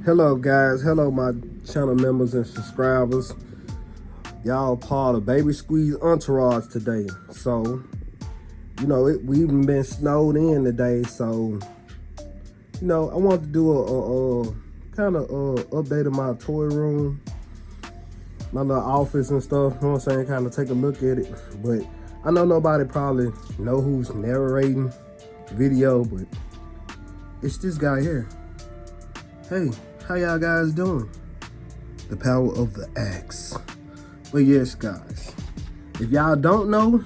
Hello guys, hello my channel members and subscribers. Y'all part of Baby Squeeze Entourage today. So, we've been snowed in today, so I wanted to do a kind of update of my toy room, my little office and stuff, you know what I'm saying, kind of take a look at it. But I know nobody probably know who's narrating the video, but it's this guy here. Hey, how y'all guys doing? The power of the axe. But yes, guys, if y'all don't know,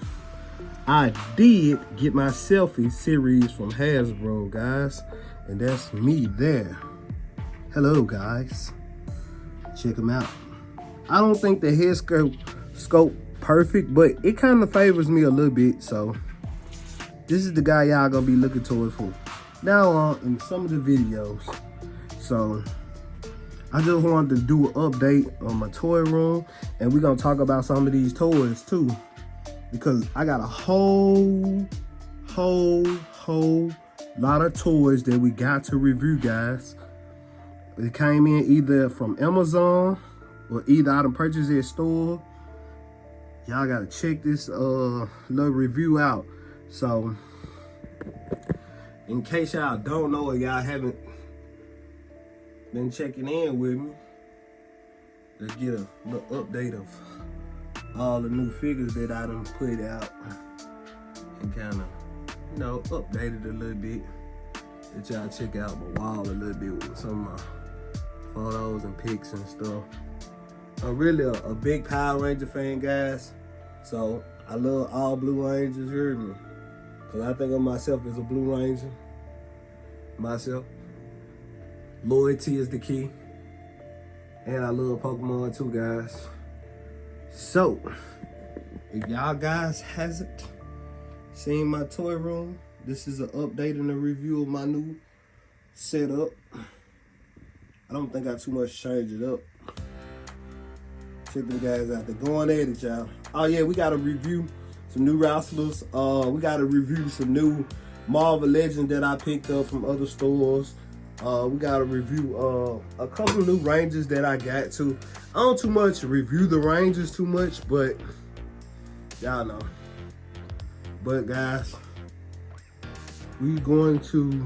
I did get my selfie series from Hasbro, guys, and that's me there. Hello, guys. Check them out. I don't think the head scope perfect, but it kind of favors me a little bit, so this is the guy y'all gonna be looking towards for now on in some of the videos. So I just wanted to do an update on my toy room, and we're gonna talk about some of these toys too, because I got a whole lot of toys that we got to review, guys. It came in either from Amazon or either I done purchased it at store. Y'all gotta check this little review out. So in case y'all don't know, or y'all haven't been checking in with me, let's get a little update of all the new figures that I done put out and kind of, updated a little bit. Let y'all check out my wall a little bit with some of my photos and pics and stuff. I'm really a big Power Ranger fan, guys. So I love all Blue Rangers, you heard me? Cause I think of myself as a Blue Ranger, myself. Loyalty is the key. And I love Pokemon too, guys. So, if y'all guys hasn't seen my toy room, this is an update and a review of my new setup. I don't think I too much changed it up. Check them guys out. They're going at it, y'all. Oh yeah, we gotta review some new wrestlers. We gotta review some new Marvel Legends that I picked up from other stores. We gotta review a couple of new Rangers that I got to. I don't too much review the Rangers too much, but y'all know. But guys, we going to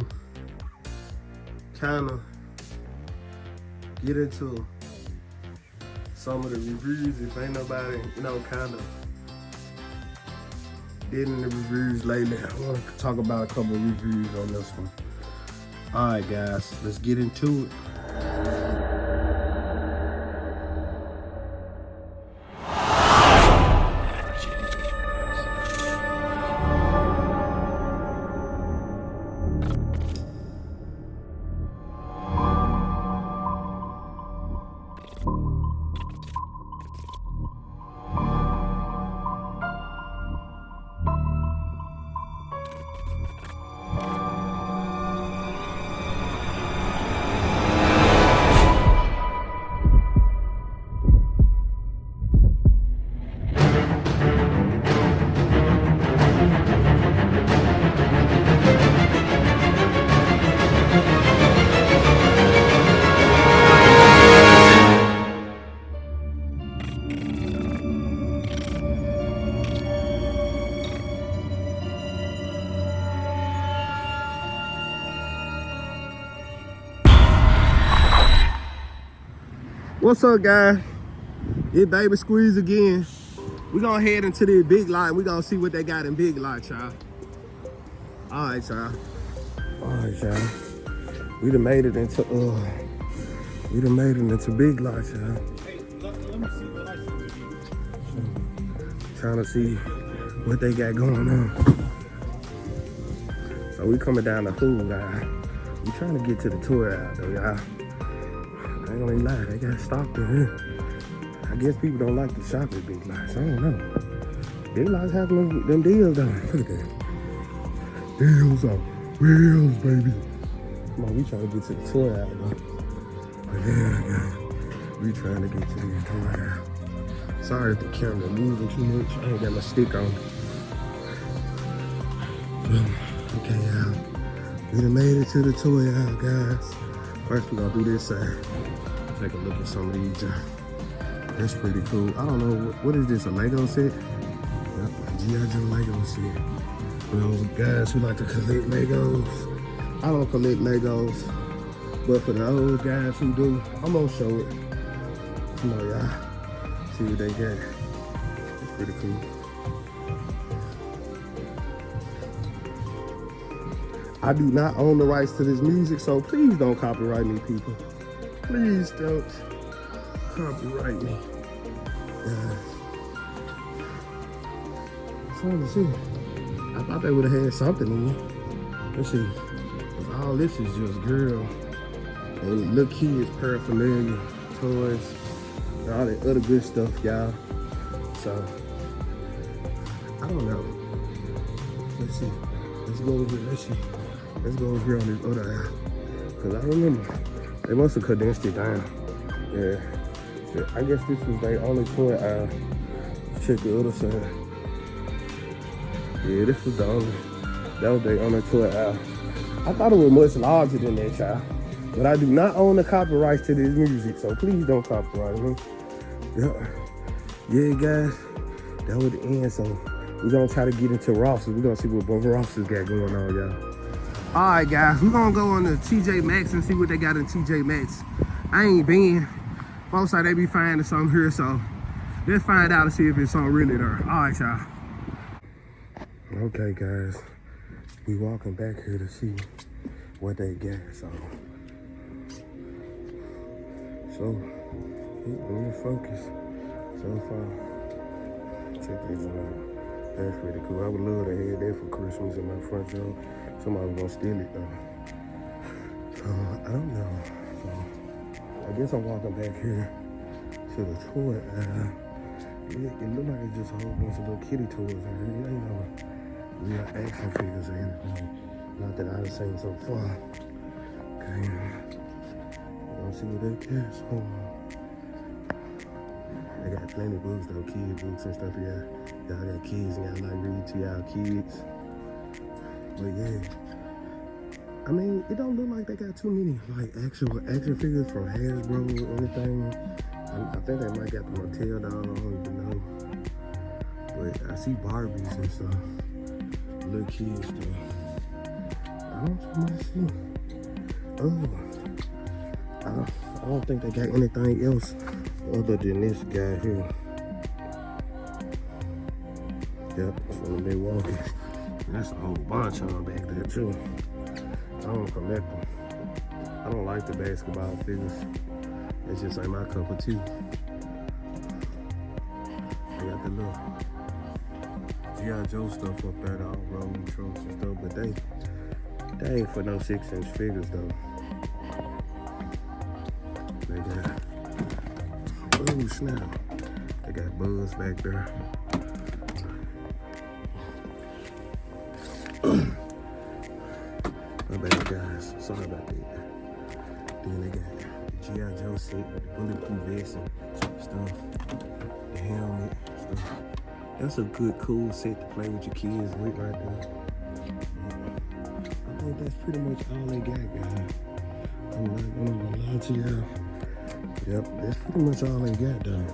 kind of get into some of the reviews. If ain't nobody, kind of did in the reviews lately, I want to talk about a couple of reviews on this one. All right, guys, let's get into it. What's up, guys? It's Baby Squeeze again. We're gonna head into the Big Lot. We're gonna see what they got in Big Lot, y'all. All right, y'all. We done made it into Big Lot, y'all. Hey, let me see what I see. Trying to see what they got going on. So we coming down the hood, guys. We trying to get to the tour out though, y'all. I ain't gonna lie, they got stocked in here. I guess people don't like to shop at Big Lots. I don't know. Big Lots have them deals though. Look at that. Deals on wheels, baby. Come on, we trying to get to the tour out though. But yeah, we trying to get to the tour out. Sorry if the camera moving too much. I ain't got my stick on. Okay, y'all. We done made it to the toy out, guys. First, we're gonna do this side. Take a look at some of these. That's pretty cool. I don't know, what is this, a Lego set? Yep, a G.I. Joe Lego set. For those guys who like to collect Legos. I don't collect Legos, but for those guys who do, I'm gonna show it. Come on, y'all. See what they got. It's pretty cool. I do not own the rights to this music, so please don't copyright me, people. Please don't copyright me. Trying to see. I thought they would have had something in it. Let's see. 'Cause all this is just girl and little kids paraphernalia, toys, and all that other good stuff, y'all. So I don't know. Let's see. Let's go over here. Let's see. Let's go over here on this other aisle. Cause I remember they must have condensed it down. Yeah. So I guess this was their only toy aisle. Check the other side. Yeah, this was the only. That was their only toy aisle. I thought it was much larger than that, y'all. But I do not own the copyrights to this music, so please don't copyright me. Yeah, guys. That was the end. So we're gonna try to get into Ross's. We're gonna see what both Ross's got going on, y'all. All right, guys, we're gonna go on to TJ Maxx and see what they got in TJ Maxx. I ain't been. Folks like they be finding something here, so let's find out and see if it's something really there. All right, y'all. Okay, guys, we walking back here to see what they got. So let me focus. So far, check this out. That's pretty cool. I would love to have that for Christmas in my front yard. Somebody was gonna steal it though. So I don't know. So I guess I'm walking back here to the toy aisle. It look like it's just a whole bunch of little kitty toys in here. It ain't no real action figures or anything. Not that I've seen so far. Okay. Let's see what they got. So, they got plenty of books though, kid books and stuff. Y'all got kids and y'all like read to y'all kids. But yeah, I mean, it don't look like they got too many like actual action figures from Hasbro or anything. I think they might got the Mattel doll, I don't even know. But I see Barbies and stuff, little kids stuff. I don't really see. Oh, I don't think they got anything else other than this guy here. Yep, that's one of them walking. That's a whole bunch of them back there too. I don't collect them. I don't like the basketball figures. It's just like my cup of tea. They got the little G.I. Joe stuff up there, all rolling trucks and stuff, but they ain't for no 6-inch figures though. They got, oh snap, they got Buzz back there. My bad, guys. Sorry about that. Then they got G.I. Joe set with the bulletproof vest and stuff. The helmet stuff. That's a good, cool set to play with your kids with right there. I think that's pretty much all they got, guys. I'm not gonna lie to y'all. Yep, that's pretty much all they got, though.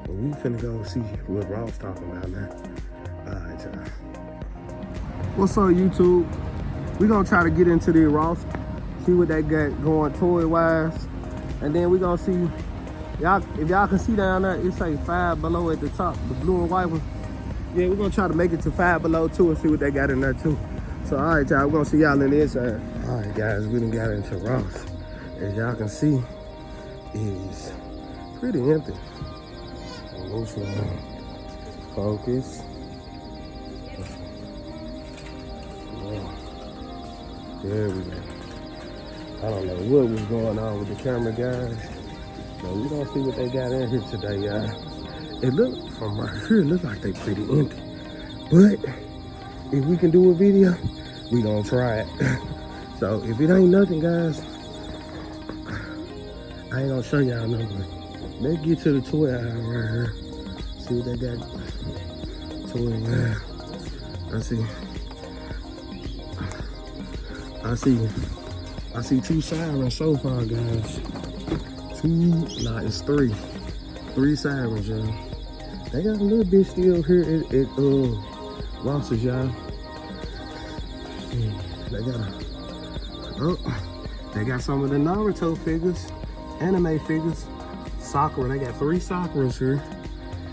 But we finna go see what Ross talking about now. All right, y'all. What's up, YouTube? We're gonna try to get into the Ross, see what they got going toy-wise, and then we're gonna see, y'all. If y'all can see down there, it say Five Below at the top, the blue and white one. Yeah, we're gonna try to make it to Five Below too and see what they got in there too. So, all right, y'all, we're gonna see y'all in the inside. All right, guys, we done got into Ross. As y'all can see, it's pretty empty. Focus. There we go. I don't know what was going on with the camera, guys. But we gonna see what they got in here today, y'all. It look from right here, it look like they pretty empty. But if we can do a video, we gonna try it. So if it ain't nothing, guys, I ain't gonna show y'all nothing. Let's get to the toy aisle right here. See what they got. Toy aisle. I see I see 2 sirens so far, guys. 2, nah, it's 3. 3 sirens, y'all. They got a little bit still here at Ross's, y'all. They got some of the Naruto figures, anime figures, Sakura. They got 3 Sakuras here.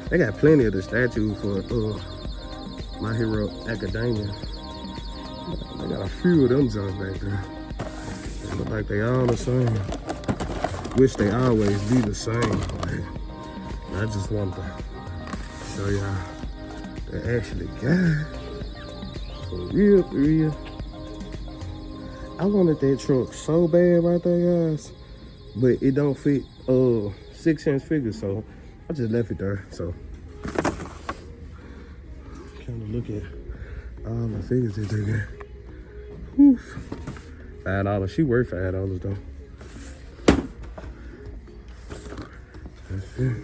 They got plenty of the statues for My Hero Academia. They got a few of them jumps back there. They look like they all the same. Wish they always be the same. Like, I just want to show y'all they actually got for real. I wanted that truck so bad right there, guys, but it don't fit 6-inch figures, so I just left it there. So kind of look at all the figures that they got. Whew. $5. She worth $5 though. That's it.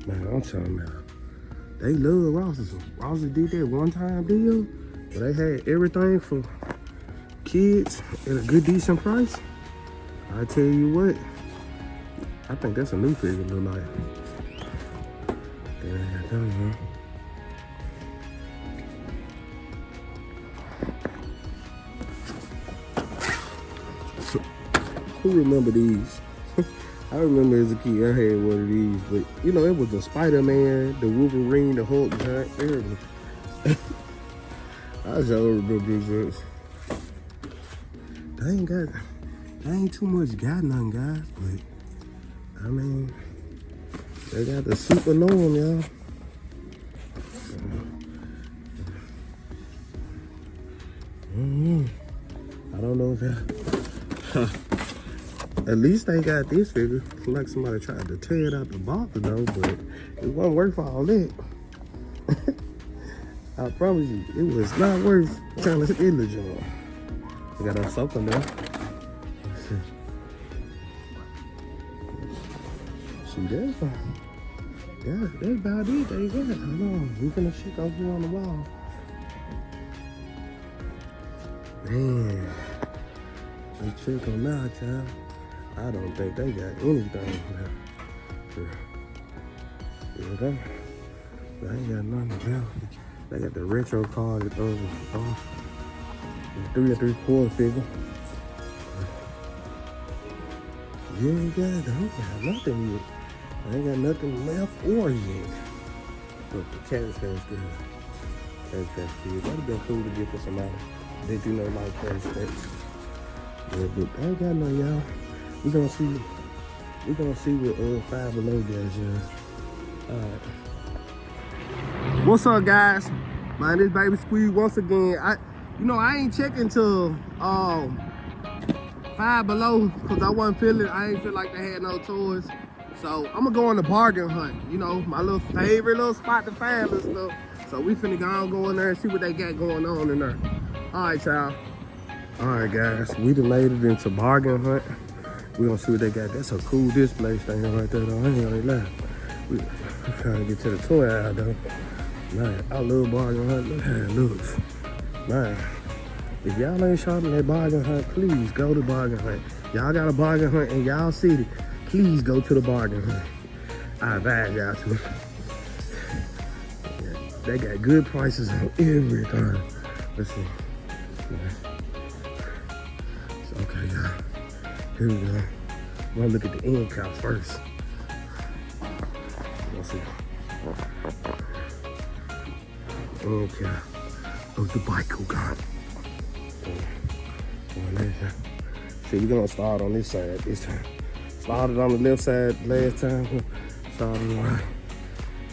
Man, I'm telling you, they love Ross's. Ross's did that one-time deal where they had everything for kids at a good, decent price. I tell you what, I think that's a new figure, look like. Yeah, there you go. So, who remember these? I remember as a kid, I had one of these, but you know, it was the Spider-Man, the Wolverine, the Hulk, giant, everything. I sure remember this. They ain't too much got nothing, guys, but I mean, they got the super norm, y'all. I don't know if that. At least they got this figure. It's like somebody tried to tear it out the box though, but it wasn't worth all that. I promise you, it was not worth trying to steal the job. We got our something there. See that? Yeah, that's about it. They got it. Hold on, we finna check over here on the wall. Man, let's check them out, child. I don't think they got anything now. Yeah, they ain't got nothing now. They got the retro card, the 3 3/4 figure. Yeah, guys, they ain't got nothing yet. I ain't got nothing left or yet. Look, the Cabbage Patch Kids. Cabbage Patch Kids. That'd be cool to get for somebody that do know like Cabbage Patch. Yeah, but I ain't got none, y'all. We gonna see what Five Below guys, yeah. Alright. What's up, guys? My name is Baby Squeeze once again. I ain't checking till Five Below because I ain't feel like they had no toys. So I'm gonna go on the bargain hunt. You know, my little favorite little spot to find this stuff. So we finna go in there and see what they got going on in there. Alright, y'all. Alright, guys, we done made it into bargain hunt. We gonna see what they got. That's a cool display thing right there, though. I ain't gonna lie. We trying to get to the toy aisle, though. Man, I love bargain hunt. Look how it looks. Man, if y'all ain't shopping at bargain hunt, please go to bargain hunt. Y'all got a bargain hunt in y'all city, please go to the bargain hunt. I advise y'all to. Yeah, they got good prices on everything. Let's see. Okay, y'all. Here we go. We're gonna look at the end cap first. Let's see. End cap of the Bakugan. See, we're gonna start on this side this time. Started on the left side last time. Started on the right.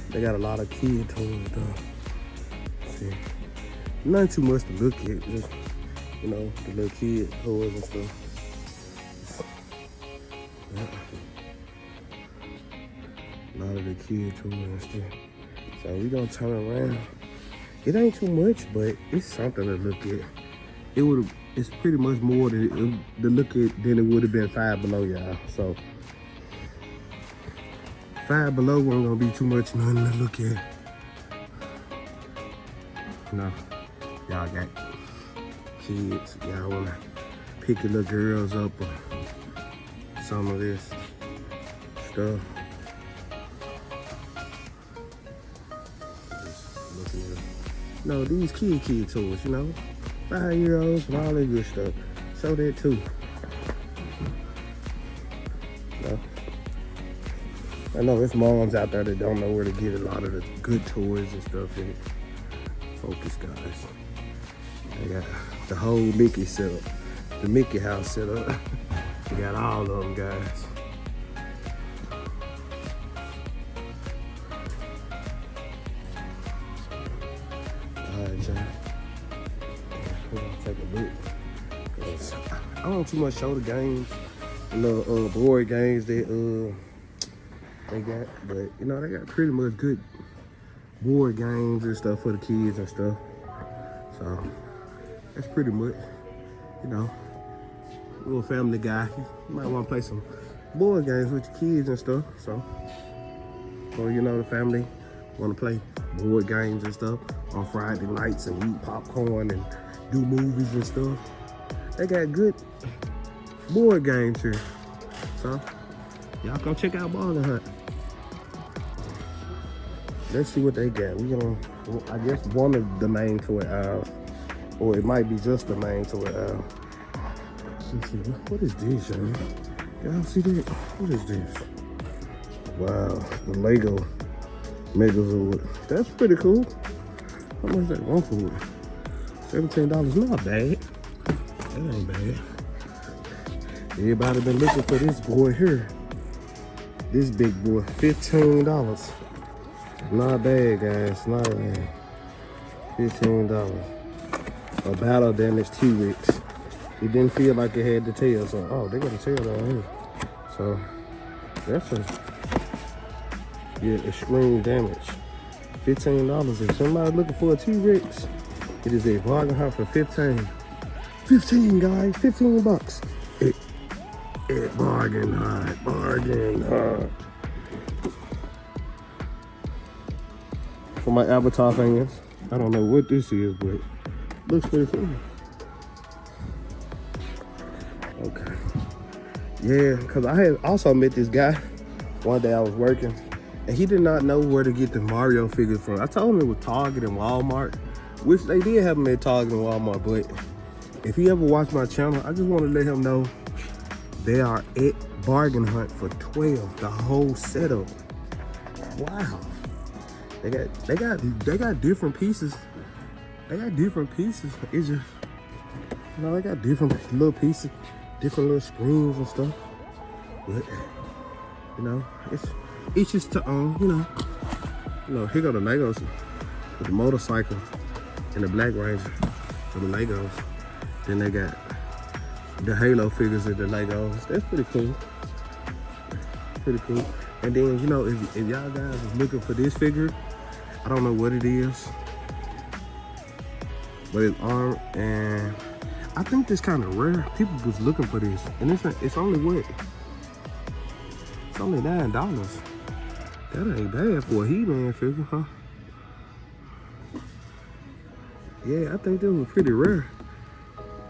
They got a lot of kid toys though. See, not too much to look at. Just, you know, the little kid toys and stuff. Yeah. A lot of the kid toys and stuff. So we gonna turn around. It ain't too much, but it's something to look at. It's pretty much more to look at than it would have been Five Below, y'all. So Five Below wasn't gonna be too much nothing to look at. No. Y'all got kids, y'all wanna pick your little girls up or some of this stuff. Just looking at, you know, these kid toys, you know, 5-year-olds and all that good stuff. Show that too. You know? I know there's moms out there that don't know where to get a lot of the good toys and stuff in it. Focus, guys. They got the whole Mickey setup, the Mickey house set up. They got all of them, guys. All right, y'all. We're gonna take a look. 'Cause I don't too much show the games, the little board games that they got, but you know they got pretty much good board games and stuff for the kids and stuff. So that's pretty much, you know, little family guy. You might want to play some board games with your kids and stuff. So, or you know, the family want to play board games and stuff on Friday nights and eat popcorn and do movies and stuff. They got good board games here. So y'all come check out Bargain Hunt. Let's see what they got. We gonna, I guess, one of the main toy aisles, or it might be just the main toy aisle. Let's see, what is this, y'all? Y'all see that? What is this? Wow, the Lego Megazord. That's pretty cool. How much is that one for? $17. Not bad. That ain't bad. Everybody been looking for this boy here. This big boy, $15. Not bad, guys. Not bad. $15. A battle damaged T-Rex. It didn't feel like it had the tail, so oh, they got a tail down here. So that's extreme damage. $15. If somebody's looking for a T-Rex, it is a Bargain Hunt for 15. 15, guys, 15 bucks. It Bargain Hunt, Bargain Hunt. For my Avatar fans, I don't know what this is, but looks pretty cool. Okay. Yeah, because I had also met this guy one day I was working, and he did not know where to get the Mario figures from. I told him it was Target and Walmart, which they did have them at Target and Walmart, but if he ever watched my channel, I just want to let him know they are at Bargain Hunt for $12, the whole setup. Wow. They got different pieces. They got different pieces. It's just, you know, they got different little pieces, different little screens and stuff. But you know, it's just to own. You know, here go the Legos with the motorcycle and the Black Ranger for the Legos. Then they got the Halo figures of the Legos. That's pretty cool. Pretty cool. And then, you know, if y'all guys is looking for this figure, I don't know what it is, but it's armed, and I think this kind of rare. People was looking for this, and it's only what? It's only $9. That ain't bad for a He-Man figure, huh? Yeah, I think this was pretty rare.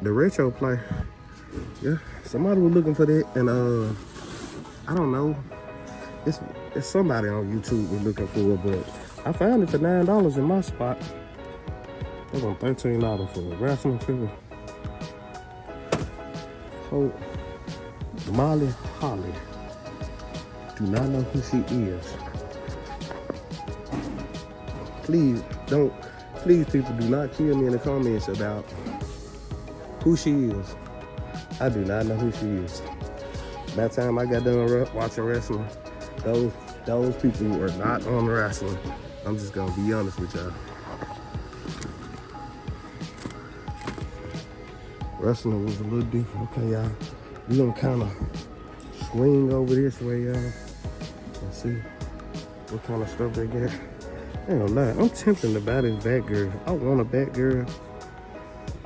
The retro play. Yeah, somebody was looking for that, and I don't know. It's somebody on YouTube was looking for it, but I found it for $9 in my spot. They want $13 for a wrestling figure. Oh, Molly Holly. Do not know who she is. Please people, do not kill me in the comments about who she is. I do not know who she is. By the time I got done watching wrestling, those people were not on wrestling. I'm just gonna be honest with y'all. Wrestling was a little different. Okay, y'all. We gonna kind of swing over this way, y'all. Let's see what kind of stuff they got. I ain't gonna lie, I'm tempted to buy this Batgirl. I want a Batgirl.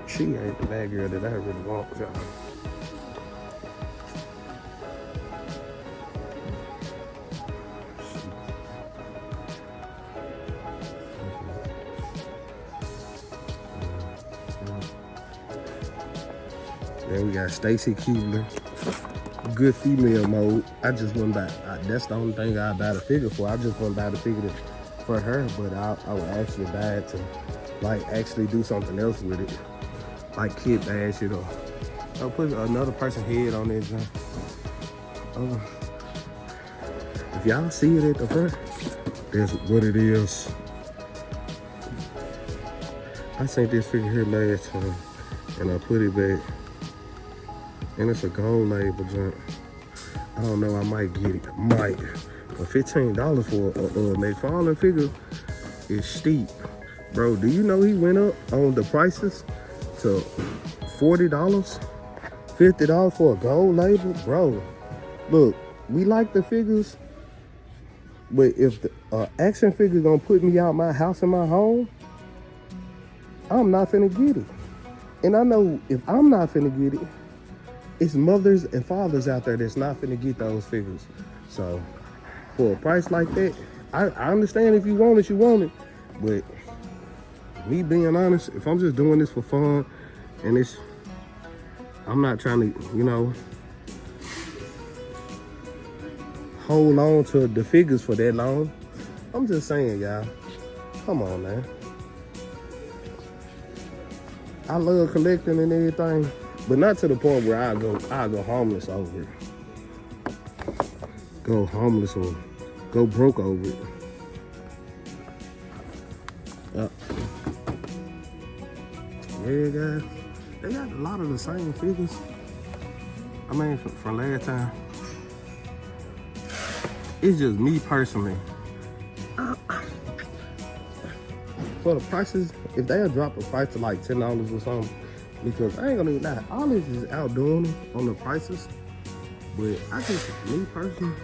She ain't the Batgirl that I really want, y'all. Then we got Stacy Keebler, good female mode. I just went back. That's the only thing I buy the figure for. I just went buy the figure for her, but I would actually buy it to like actually do something else with it, like kid bash it or I'll put another person's head on it. If y'all see it at the front, that's what it is. I seen this figure here last time, and I put it back. And it's a gold label junk. I don't know, I might get it. Might. But $15 for a McFarlane figure is steep. Bro, do you know he went up on the prices to $40, $50 for a gold label? Bro, look, we like the figures, but if the action figure gonna put me out my house and my home, I'm not finna get it. And I know if I'm not finna get it, it's mothers and fathers out there that's not finna get those figures. So for a price like that, I understand if you want it, you want it. But me being honest, if I'm just doing this for fun and I'm not trying to, you know, hold on to the figures for that long. I'm just saying, y'all, come on, man. I love collecting and everything, but not to the point where I go homeless over it. Go homeless or go broke over it. Yeah, guys, they got a lot of the same figures. I mean, from last time. It's just me personally. For the prices, if they'll drop the price to like $10 or something, because I ain't gonna even lie, all this is outdoing them on the prices. But I just, me personally,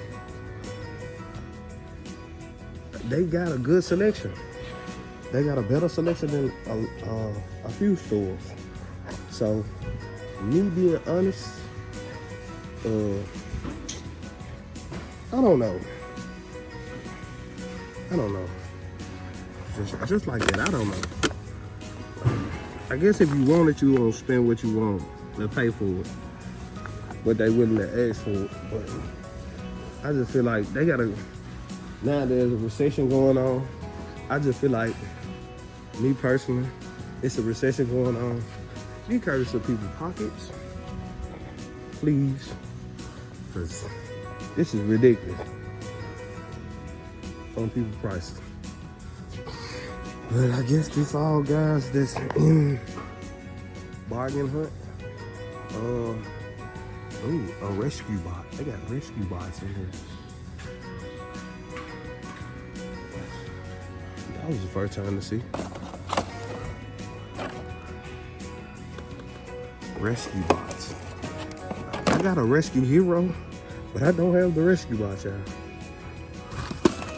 they got a good selection. They got a better selection than a few stores. So, me being honest, I don't know. Just like that, I don't know. I guess if you want it, you won't spend what you want to pay for it. But they willing to ask for it. But I just feel like they gotta, now there's a recession going on. I just feel like, me personally, it's a recession going on. Be courteous of people's pockets, please. Because this is ridiculous. Some people's prices. But I guess this all guys that's in bargain hunt. Ooh, a rescue bot. They got rescue bots in here. That was the first time to see. Rescue bots. I got a rescue hero, but I don't have the rescue bot, y'all.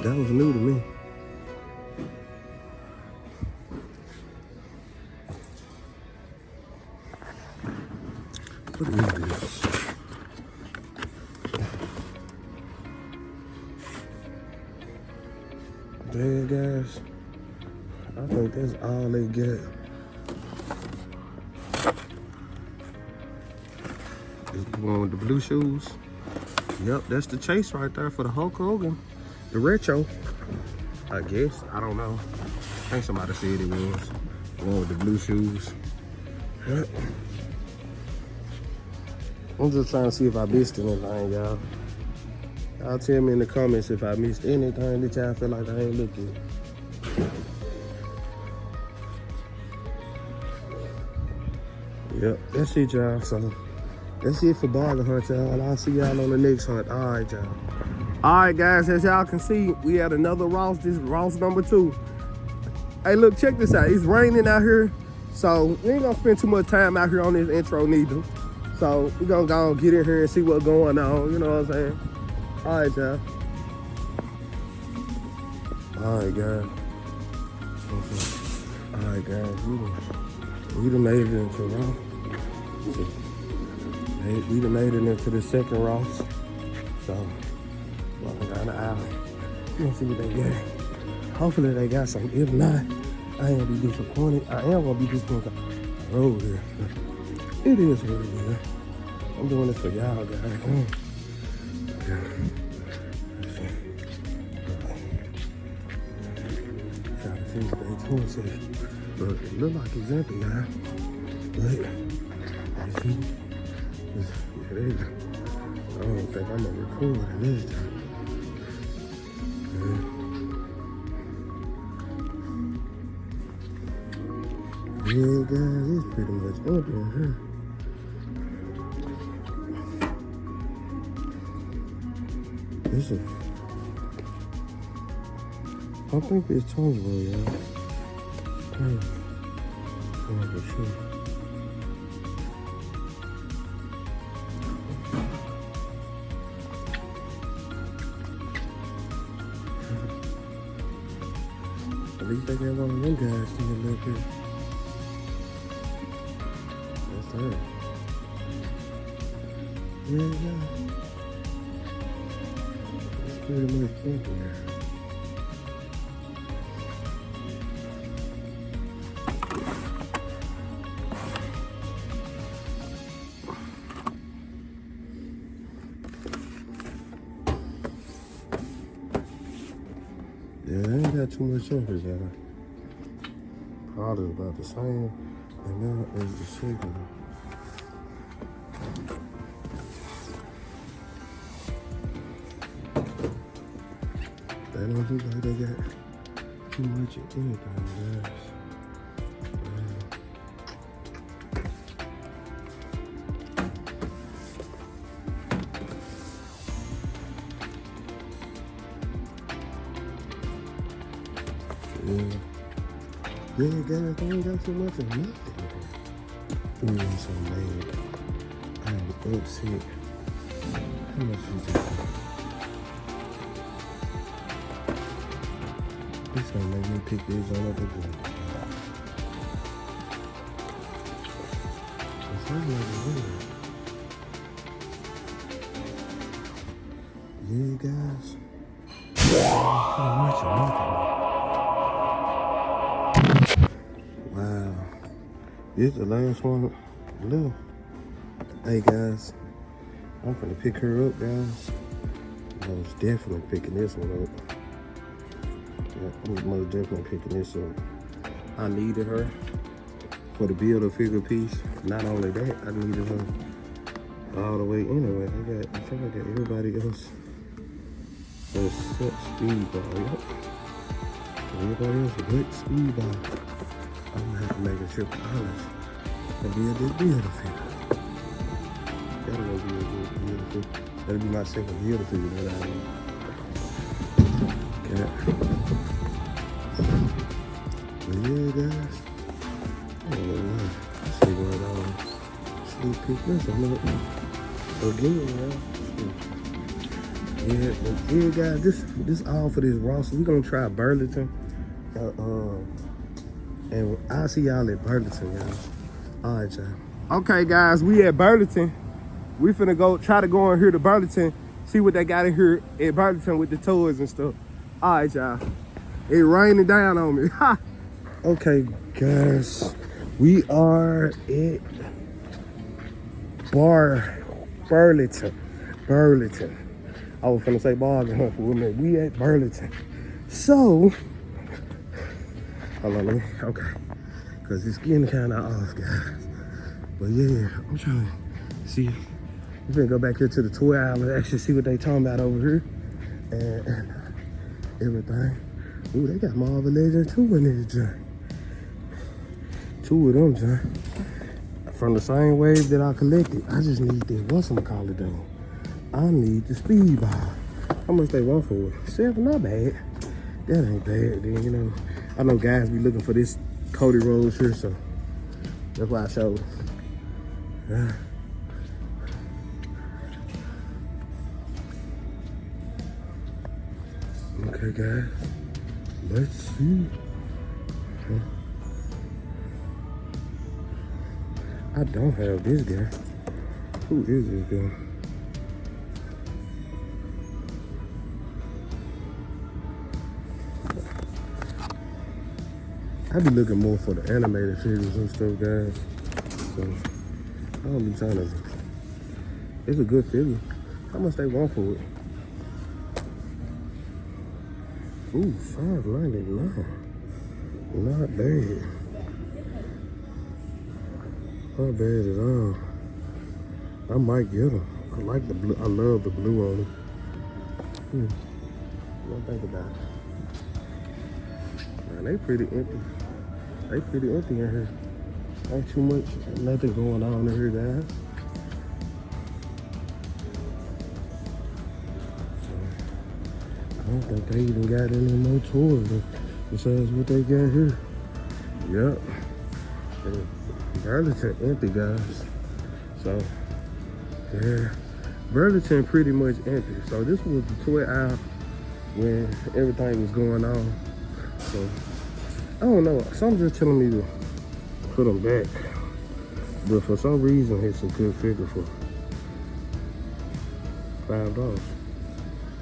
That was new to me. What is this? There, guys. I think that's all they get. Is the one with the blue shoes. Yep, that's the chase right there for the Hulk Hogan. The retro, I guess. I don't know. I think somebody said it was the one with the blue shoes. Yep. I'm just trying to see if I missed anything, y'all. Y'all tell me in the comments if I missed anything that y'all feel like I ain't looking. Yep, that's it, y'all. So that's it for bargain hunt, y'all. I'll see y'all on the next hunt. All right, y'all. All right, guys, as y'all can see, we had another Ross. This is Ross number 2. Hey, look, check this out. It's raining out here, so we ain't gonna spend too much time out here on this intro neither. So we're gonna go and get in here and see what's going on. You know what I'm saying? All right, y'all. All right, guys. All right, guys. We done made it into Ross. We done made it into the second Ross. So, walking down the aisle. We're gonna see what they got. Hopefully they got some. If not, I ain't gonna be disappointed. I am gonna be disappointed. Road here. It is what it is. I'm doing this for y'all, guys. Come on. Yeah. Let's see. Trying to see what they doing says. Look, it look like it's empty, guys. But, you see? Yeah, there you go. I don't think I'm gonna record it this time. Yeah, guys, it's pretty much empty in here. This is, I think it's Tonesville, y'all. I'm not for sure. At least they got one of them guys still up here. That's her. Yeah. It's pretty much empty now. Yeah, I ain't got too much interest, y'all. Probably about the same amount as the chicken. They don't look like they got too much of anything, guys. Yeah, guys, I ain't got too much of nothing. I'm so mad. I'm upset. How much is it? This gonna make me pick these on up again. It's not like it. Yeah, guys. How much of nothing? Wow. This is the last one. Look. Hey guys, I'm gonna pick her up, guys. I was definitely picking this one up. Yeah, I'm most definitely picking this up. I needed her for the Build-A-Figure piece. Not only that, I needed her all the way anyway. I think I got everybody else for set speed ball. Yep. Everybody else with speed ball. I'm gonna have to make a trip to Hollis and build this Build-A-Figure. That'll be a good Build-A-Figure. That'll be my second Build-A-Figure that I need. Yeah. But yeah, guys. Let's see what sneak peek this a minute. Again, yeah, guys. This all for this Ross. We're gonna try Burlington. And I'll see y'all at Burlington, y'all. All right, y'all. Okay, guys, we at Burlington. We finna try to go in here to Burlington, see what they got in here at Burlington with the toys and stuff. All right, y'all. It's raining down on me. Okay, guys, we are at Burlington. I was finna say bargain hunt for a minute. We at Burlington. So, hold on, okay. Cause it's getting kinda off, guys. But yeah, I'm trying to see. We're gonna go back here to the toy aisle and actually see what they talking about over here. And everything. Ooh, they got Marvel Legends too in this joint. Two of them, joint. From the same wave that I collected. I just need this, whatchamacallit though. I need the speed ball. How much they want for it? $7, not bad. That ain't bad, then, you know. I know guys be looking for this Cody Rhodes here, so that's why I showed. Yeah. Okay, guys. Let's see. I don't have this guy. Who is this guy? I be looking more for the animated figures and stuff, guys. So don't be trying to. It's a good figure. How much they want for it? Ooh, $5.99. Not bad. Not bad at all. I might get them. I like the blue. I love the blue on them. What think about it? Man, they pretty empty. They pretty empty in here. Ain't too much, nothing going on in here, guys. I don't think they even got any more toys besides what they got here. Yep. Burlington empty, guys. So, yeah. Burlington pretty much empty. So this was the toy aisle when everything was going on. So, I don't know. Something's just telling me to put them back. But for some reason, it's a good figure for $5.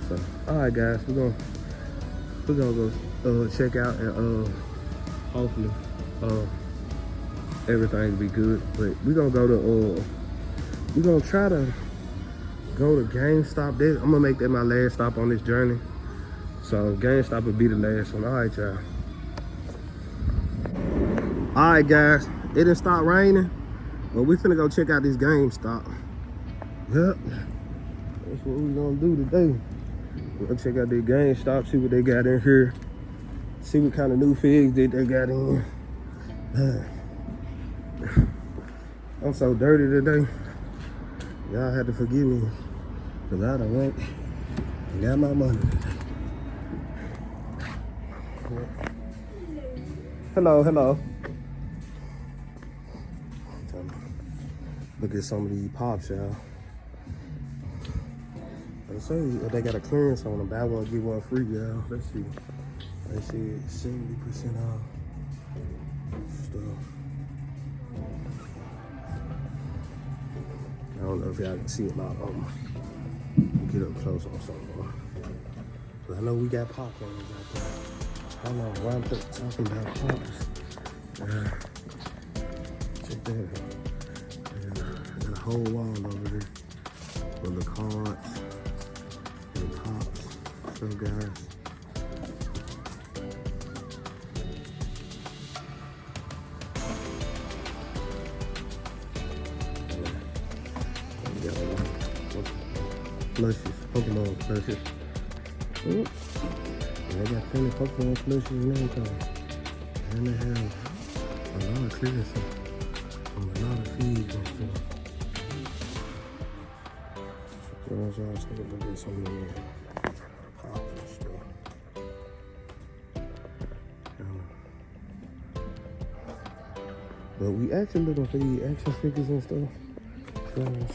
So, all right, guys, we're gonna go check out and hopefully everything will be good. But we're gonna go to we're gonna try to go to GameStop. I'm gonna make that my last stop on this journey. So GameStop will be the last one. All right, y'all. All right, guys, it didn't start raining, but we finna go check out this GameStop. Yep, that's what we're gonna do today. We're gonna check out this GameStop, see what they got in here, see what kind of new figs that they got in. I'm so dirty today. Y'all had to forgive me, cause I done went and got my money today. Hello. Look at some of these pops, y'all. Let's see if they got a clearance on them. Buy one, get one free, y'all. Let's see. They see 70% off stuff. I don't know if y'all can see a lot of them. Get up close on some more. But I know we got popcorns out there. I don't know why I'm talking about pops. Check that out. Got a whole wall over there with the cards and pops. So guys. We got a lot of plushies, Pokemon plushies. Ooh. They got plenty of Pokemon plushies and everything. And they have a lot of clearance on a lot of feeds and stuff. So as y'all take a look at some of the pops and stuff. But we actually looking for these action figures and stuff. Guys.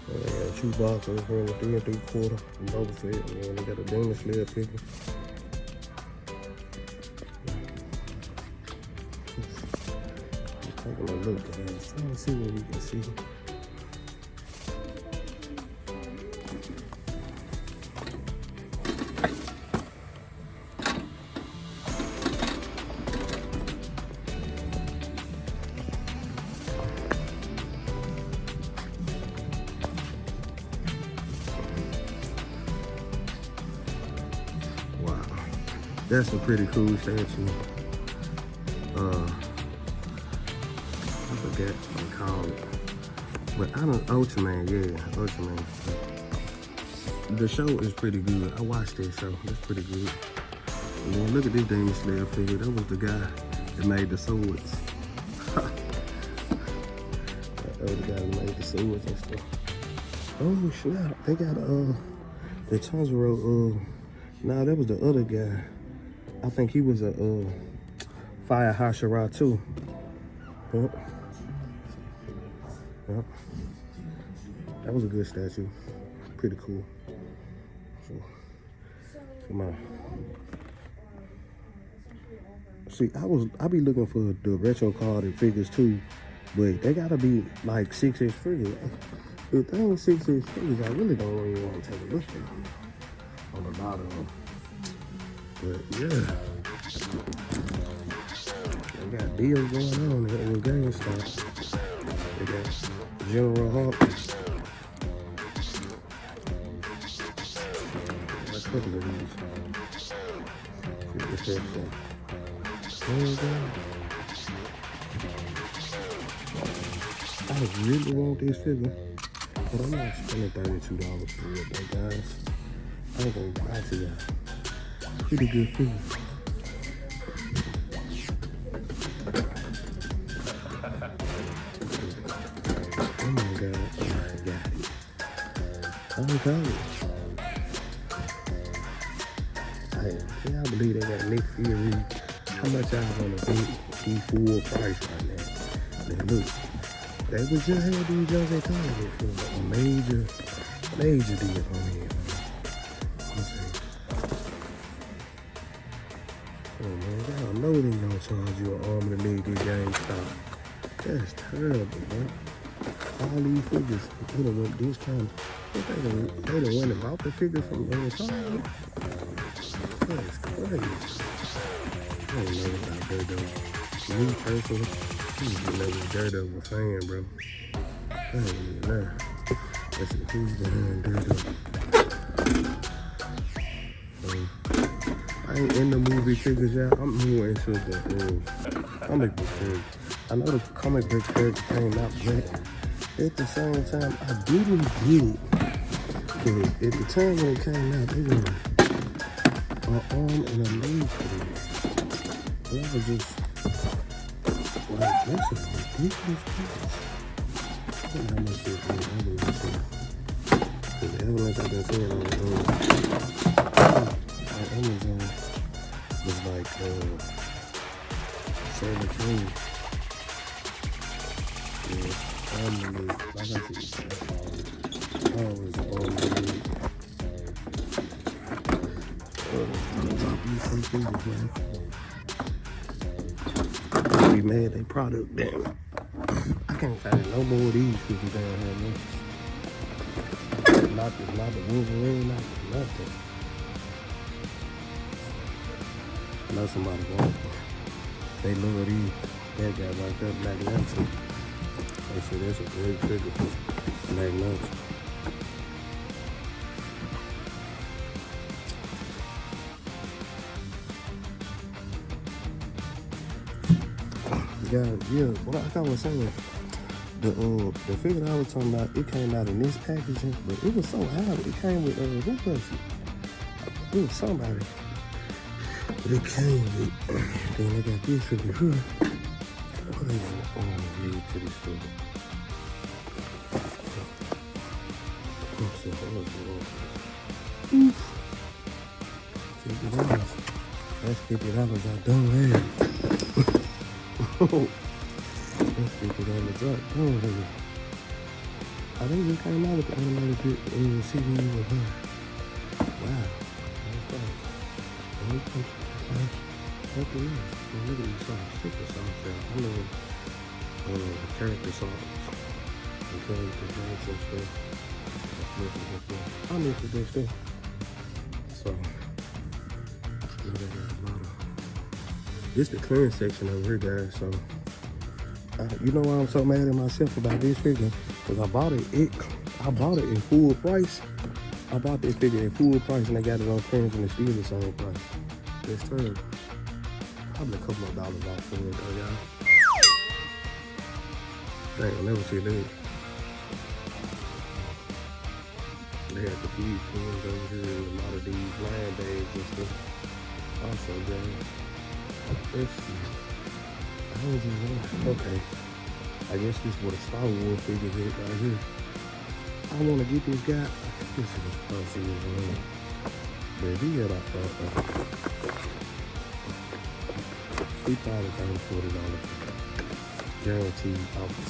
They got Chewbacca over here with 3 3/4 and Boba Fett, and then they got a Demon Slayer figure. Just taking a look, guys. Trying to see what we can see. That's a pretty cool statue. I forget what they call it. But I don't, Ultraman, yeah, Ultraman. The show is pretty good. I watched that show, it's pretty good. And then look at this Demon Slayer figure. That was the guy that made the swords. That was the guy that made the swords and stuff. Oh snap, they got the Tanjiro, nah, that was the other guy. I think he was a Fire Hashira too. Yep. Yep. That was a good statue. Pretty cool. So, come on. See, I be looking for the retro carded figures too, but they gotta be like 6-inch figures. If they ain't 6-inch figures, I really don't even want to take a look at them on the bottom of them. But yeah, They got deals going on in GameStop. They got General Harper. A couple of these. 50%. There you go. I really want this figure, but I'm not spending $32 for it, though, guys. I ain't gonna lie to y'all. Pretty good figure. Oh my God, I got it. Okay. Hey, can y'all believe they got Nick Fury? How much y'all gonna pay the full price right now? Now look, they was just had these jobs at Target for a major deal on here. Let's see. Oh man, y'all know they gonna charge you an arm and a leg at GameStop. That's terrible, man. All these figures, you know, with this kind of, they done went and bought the figures from Target. That's crazy. I don't know about Daredevil. Me personally, he's the level Daredevil fan, bro. I ain't even know. Let's see who's behind Daredevil. I ain't in the movie figures yet. I'm more into the comic book figures. I know the comic book figure came out, but at the same time, I didn't get it. Cause at the time when it came out, they were an arm and a leg for it. And I was just like, that's a ridiculous price. I don't know how much it was. I don't know. Because the evidence I've been seeing on Amazon was like $17. Yeah, arm and leg. Like I said, I was arm and leg. Drop you some fingers, man. Be mad they product, damn. I can't find no more of these figures down here, man. Not the Wolverine, not nothing. I know somebody wants them. They love these. That guy right there, Black Lantern. They say that's a great figure for Black Lantern. Yeah, well, like I was saying, the figure I was talking about, it came out in this packaging, but it was so high. It came with who was it? It was somebody. But it came with. Then they got this figure here. What is it? Oh, lead to this figure. What's the Oof. $50. That's $50 I don't have. That's $50 up. Oh, I think it came out with the animated CD with her. Wow. That's right. And we come what it is. Look at these songs. Sticker songs there. I know the character songs. The character songs and stuff. I miss this stuff. So, this the clearance section over here, guys. So, you know why I'm so mad at myself about this figure? Because I bought it in full price. I bought this figure in full price and they got it on clearance and it's still the same price. It's terrible. Probably a couple of dollars off for it though, y'all. Dang, I'll never see that. They got the few pins over here and a lot of these blind bags and stuff. Also, guys. Let's see. I was in okay. I guess this is what a Star Wars figure is right here. I want to get this guy. This is a fancy one. But he had he probably paid $40. Guaranteed off the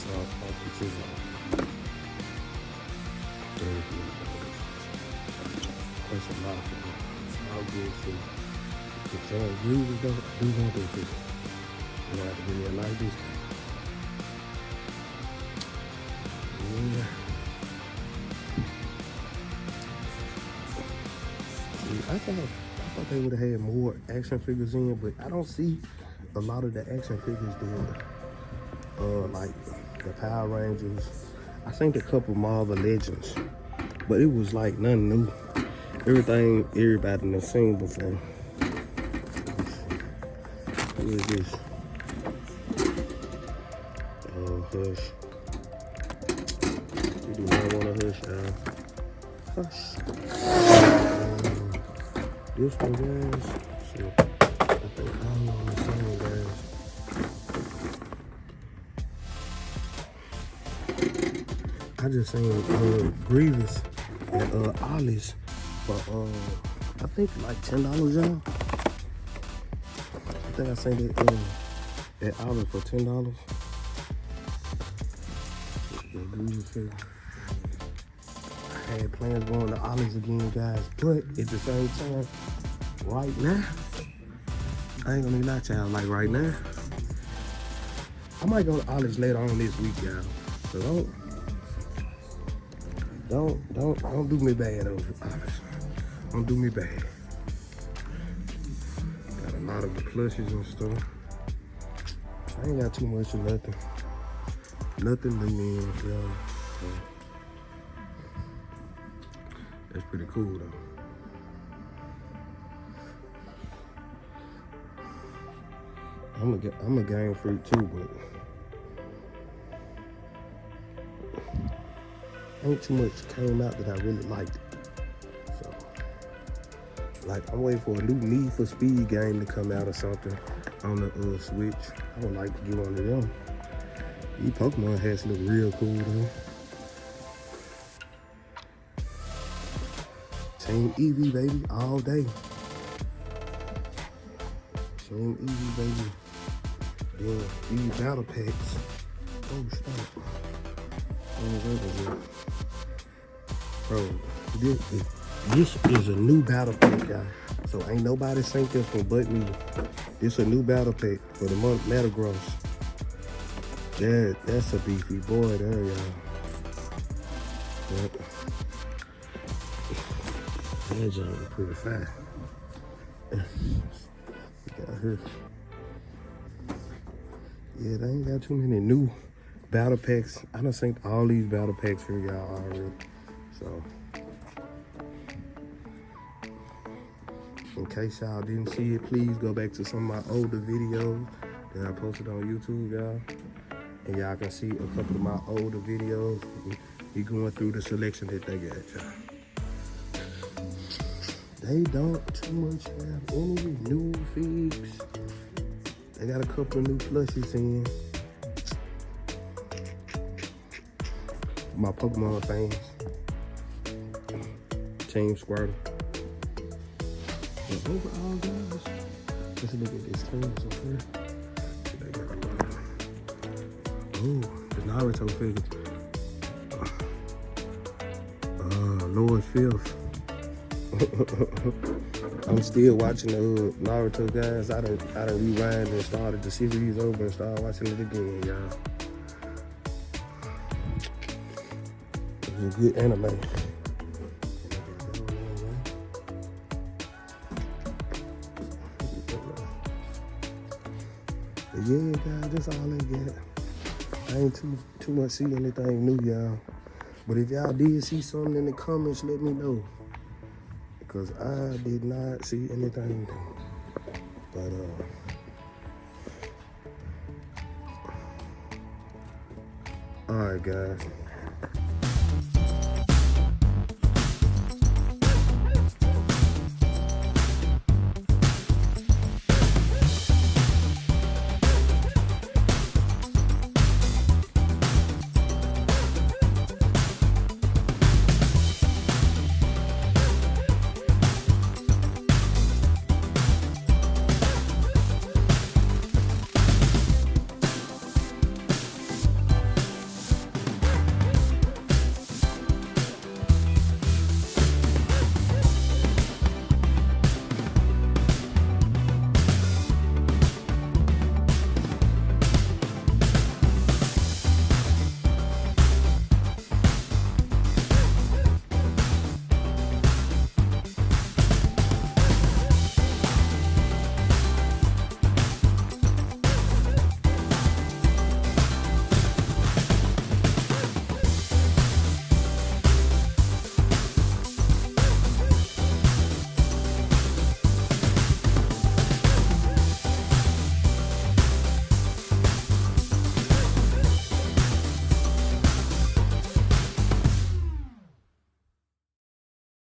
chisel. That's a lot for me. I'll get some. If y'all agree with that, do want this figure. You have to give me a nice discount. Yeah. See, I thought they would have had more action figures in, but I don't see a lot of the action figures did. Like the Power Rangers. I think a couple Marvel Legends. But it was like nothing new. Everything everybody done seen before. What is this? Hush. You do not want to hush, y'all. Hush. This one, guys. So, I think all on the same, guys. I just seen Grievous at Ollie's for I think like $10, y'all. I think I seen it at Ollie's for $10. The Grievous figure. I had plans going to Ollie's again, guys, but at the same time, right now, I ain't gonna lie to y'all, like right now, I might go to Ollie's later on this week, y'all. So don't do me bad over Ollie's. Don't do me bad. Got a lot of the plushies and stuff. I ain't got too much of nothing. Nothing to me, y'all. So, that's pretty cool though. I'm a game freak too, but ain't too much came out that I really liked. So, like, I'm waiting for a new Need for Speed game to come out or something on the Switch. I would like to get one of them. These Pokemon hats look real cool though. Team Eevee, baby, all day. Team Eevee, baby. Then these battle packs. Oh, stop. Bro, this is a new battle pack, guys. So ain't nobody synced this one but me. This a new battle pack for the month Metagross. That's a beefy boy there, y'all. Yep. That joint is pretty fast. Got her. Yeah, they ain't got too many new battle packs. I done synced all these battle packs for y'all already. So, in case y'all didn't see it, please go back to some of my older videos that I posted on YouTube, y'all. And y'all can see a couple of my older videos. We going through the selection that they got, y'all. They don't too much have any new figs. They got a couple of new plushies in. My Pokemon fans. Team Squirtle. But overall, guys, let's look at this team so far. Oh, the Naruto figure. Lord Fifth. I'm still watching the Naruto, guys. I done rewind and started the series over and started watching it again, y'all. It was a good anime. But yeah, guys, that's all I got. I ain't too much see anything new, y'all. But if y'all did see something in the comments, let me know. Because I did not see anything new. But, all right, guys.